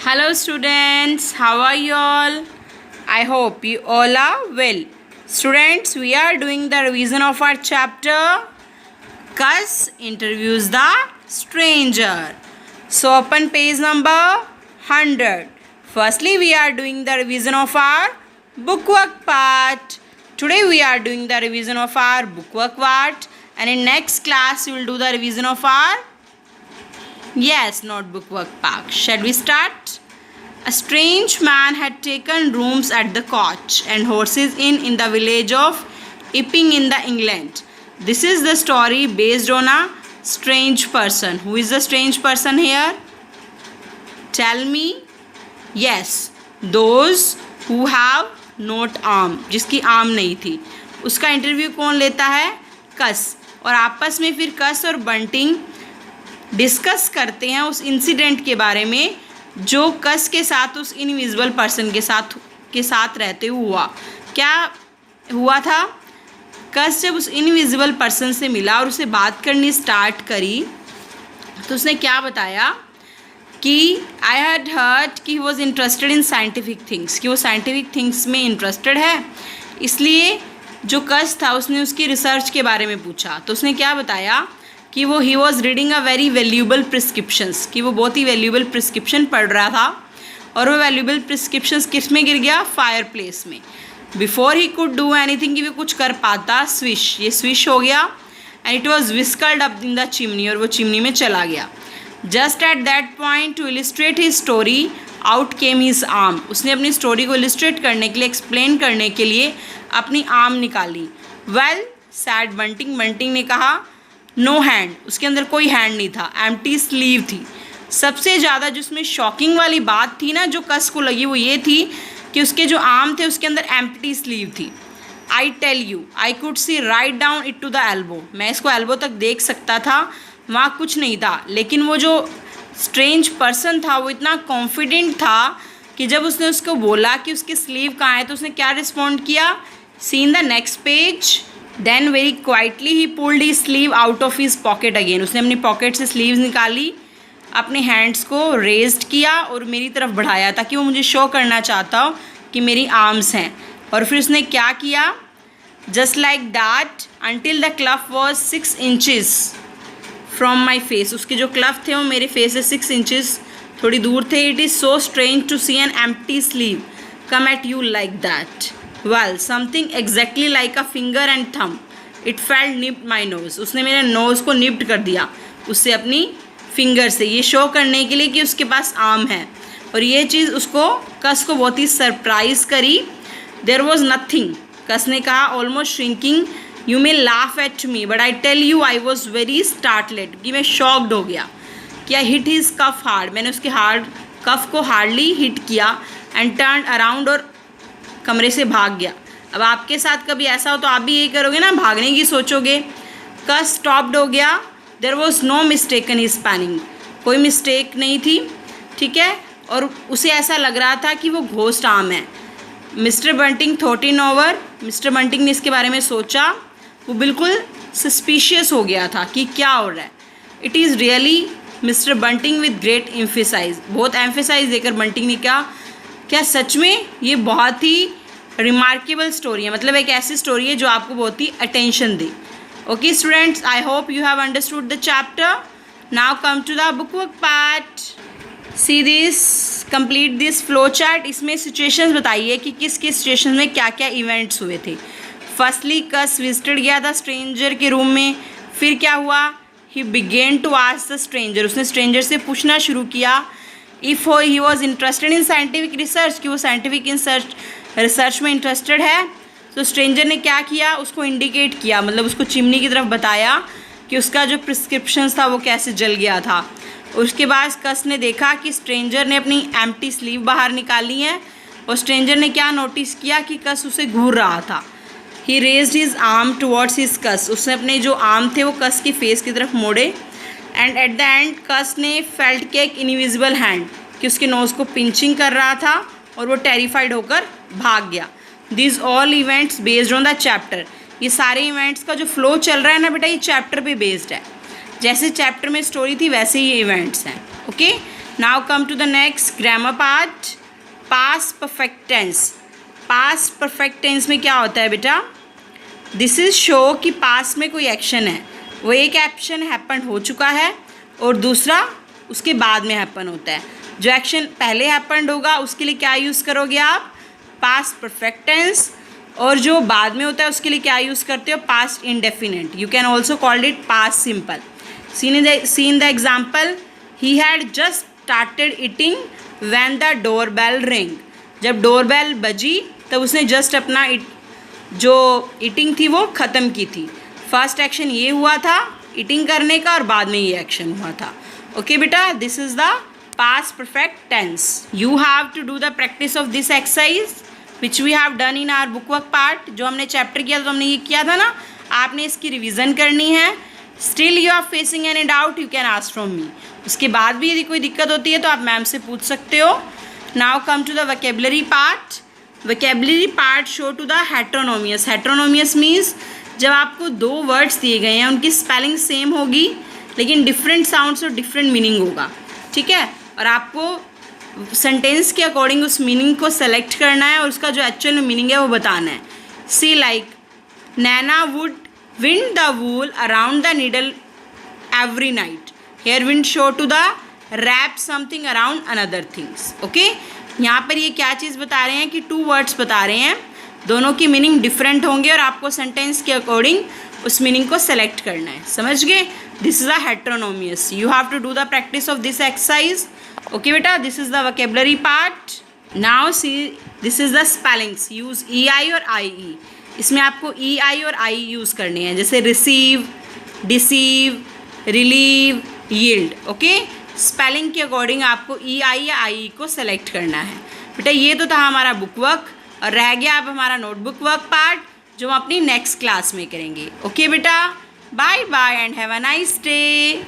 Hello students, how are you all? I hope you all are well. Students, we are doing the revision of our chapter Cus interviews the stranger. So open page number 100. Firstly, we are doing the revision of our bookwork part. Today we are doing the revision of our bookwork part, and in next class we will do the revision of our notebook work part. Shall we start? A strange man had taken rooms at the Coach and Horses Inn in the village of Epping in the England. This is the story based on a strange person. Who is the strange person here? Tell me. Yes, those who have not arm, जिसकी arm नहीं थी, उसका interview कौन लेता है? कस। और आपस में फिर कस और बंटिंग डिस्कस करते हैं उस इंसिडेंट के बारे में जो कस के साथ उस इनविजिबल पर्सन के साथ रहते हुआ। क्या हुआ था? कस जब उस इनविजिबल पर्सन से मिला और उसे बात करनी स्टार्ट करी तो उसने क्या बताया कि आई हैड हर्ड कि ही was interested in scientific things, कि वो साइंटिफिक थिंग्स में इंटरेस्टेड है। इसलिए जो कस था उसने उसकी रिसर्च के बारे में पूछा तो उसने क्या बताया कि वो he was reading a very valuable prescriptions, कि वो बहुत ही वैल्यूएबल प्रिस्क्रिप्शन पढ़ रहा था। और वो वैल्यूएबल प्रिस्क्रिप्शंस किस में गिर गया? फायर प्लेस में। Before he could do anything, कि वो कुछ कर पाता, स्विश, ये स्विश हो गया and it was whisked up in the chimney, और वो चिमनी में चला गया। Just at that point to illustrate his story out came his arm, उसने अपनी स्टोरी को इलिस्ट्रेट करने के लिए, एक्सप्लेन करने के लिए अपनी आर्म निकाली। वेल सैड बंटिंग, बंटिंग ने कहा नो हैंड, उसके अंदर कोई हैंड नहीं था, एम्प्टी स्लीव थी। सबसे ज़्यादा जिसमें शॉकिंग वाली बात थी ना जो कस को लगी वो ये थी कि उसके जो आर्म थे उसके अंदर एम्प्टी स्लीव थी। I tell you I could see right down it to the elbow, मैं इसको एल्बो तक देख सकता था, वहाँ कुछ नहीं था। लेकिन वो जो स्ट्रेंज पर्सन था वो इतना कॉन्फिडेंट था कि जब उसने उसको बोला कि उसकी स्लीव कहाँ है तो उसने क्या रिस्पॉन्ड किया? See in the next page. Then very quietly he pulled his sleeve out of his pocket again, उसने अपनी पॉकेट से स्लीव्स निकाली, अपने हैंड्स को रेज्ड किया और मेरी तरफ बढ़ाया ताकि वो मुझे शो करना चाहता हो कि मेरी आर्म्स हैं। और फिर उसने क्या किया? Just like that until the cuff was 6 inches from my face, उसके जो क्लफ थे वो मेरे फेस से 6 इंचज़ थोड़ी दूर थे। It is so strange to see an empty sleeve come at you like that. Well, something exactly like a finger and thumb. It felt nipped my nose. उसने मेरे नोज़ को निप्ड कर दिया उससे अपनी फिंगर से, ये शो करने के लिए कि उसके पास आर्म है। और ये चीज़ उसको कस को बहुत ही सरप्राइज़ करी। देयर वॉज नथिंग, कस ने कहा almost shrinking, you may laugh at me but I tell you I was very startled, कि मैं शॉक्ड हो गया। क्या हिट हिज कफ हार्ड, मैंने उसके हार्ड कफ को हार्डली हिट किया एंड टर्न अराउंड, और कमरे से भाग गया। अब आपके साथ कभी ऐसा हो तो आप भी यही करोगे ना, भागने की सोचोगे। कस स्टॉप्ड हो गया। There was no mistake in his panning, कोई मिस्टेक नहीं थी, ठीक है। और उसे ऐसा लग रहा था कि वो घोस्ट आर्म है। Mister bunting thought in over, mister bunting ने इसके बारे में सोचा, वो बिल्कुल सस्पिशियस हो गया था कि क्या हो रहा है। It is really Mister Bunting with great emphasise, बहुत एम्फेसाइज देकर बंटिंग ने क्या सच में ये बहुत ही रिमार्केबल स्टोरी है, मतलब एक ऐसी स्टोरी है जो आपको बहुत ही अटेंशन दे। Okay students, I hope you have understood the chapter. Now come to the book work part. See this, complete this flow chart. इसमें सिचुएशंस बताइए कि किस किस सिचुएशन में क्या क्या इवेंट्स हुए थे। फर्स्टली कस विजिटेड गया था स्ट्रेंजर के रूम में, फिर क्या हुआ? He began to ask the stranger, उसने स्ट्रेंजर से पूछना शुरू किया if he was interested in scientific research, कि वो साइंटिफिक रिसर्च में इंटरेस्टेड है। तो स्ट्रेंजर ने क्या किया? उसको इंडिकेट किया, मतलब उसको चिमनी की तरफ बताया कि उसका जो प्रिस्क्रिप्शन था वो कैसे जल गया था। उसके बाद कस ने देखा कि स्ट्रेंजर ने अपनी एम्प्टी स्लीव बाहर निकाली है, और स्ट्रेंजर ने क्या नोटिस किया कि कस उसे घूर रहा था। He raised his arm towards his cuss, उसने अपने जो आर्म थे वो कस की फेस की तरफ मोड़े। एंड एट द एंड कस ने फेल्ट के एक इनविजिबल हैंड, कि उसके नोज़ को पिंचिंग कर रहा था, और वो टेरिफाइड होकर भाग गया। This all events based on the chapter, ये सारे इवेंट्स का जो फ्लो चल रहा है ना बेटा, ये चैप्टर पे बेस्ड है। जैसे चैप्टर में स्टोरी थी वैसे ही इवेंट्स हैं। Okay, Now come to the next grammar part. Past perfect tense. Past perfect tense में क्या होता है बेटा? दिस इज शो कि पास्ट में कोई एक्शन है, वो एक एक्शन हैपन हो चुका है और दूसरा उसके बाद में हैपन होता है. जो एक्शन पहले हैपन होगा उसके लिए क्या यूज़ करोगे आप? Past perfect tense. और जो बाद में होता है उसके लिए क्या यूज़ करते हो? Past indefinite. You can also called it past simple. See in the example, he had just started eating when the door bell ring. जब डोर बेल बजी तब उसने जस्ट अपना जो ईटिंग थी वो ख़त्म की थी. फर्स्ट एक्शन ये हुआ था ईटिंग करने का और बाद में ये एक्शन हुआ था. ओके बेटा, this is the past perfect tense. You have to do the practice of this exercise which we have done in our book work part. जो हमने चैप्टर किया तो हमने ये किया था ना, आपने इसकी रिविज़न करनी है. Still you are facing any doubt you can ask from me. उसके बाद भी यदि कोई दिक्कत होती है तो आप मैम से पूछ सकते हो. Now come to the vocabulary part. Vocabulary part show to the heteronomous. Heteronomous means जब आपको दो वर्ड्स दिए गए हैं उनकी स्पेलिंग सेम होगी लेकिन डिफरेंट साउंड्स और डिफरेंट मीनिंग होगा. ठीक है, और आपको सेंटेंस के अकॉर्डिंग उस मीनिंग को सेलेक्ट करना है और उसका जो एक्चुअल मीनिंग है वो बताना है. See like Naina would wind the wool around the needle every night. Here wind show to the wrap something around another things. Okay, यहाँ पर ये क्या चीज़ बता रहे हैं कि टू वर्ड्स बता रहे हैं, दोनों की मीनिंग डिफरेंट होंगे और आपको सेंटेंस के अकॉर्डिंग उस मीनिंग को सेलेक्ट करना है. समझ गए? This is a heteronomous. You have to do the practice of this exercise. Okay बेटा, this is the vocabulary part. Now see this is the spellings. Use E I और I ई. इसमें आपको ई I और आई use करने हैं, जैसे receive, deceive, relieve, yield. Okay, spelling के according आपको ई आई या आई को सेलेक्ट करना है. बेटा ये तो था हमारा बुक वर्क और रह गया अब हमारा नोटबुक वर्क पार्ट जो हम अपनी नेक्स्ट क्लास में करेंगे. ओके बेटा, bye bye and have a nice day.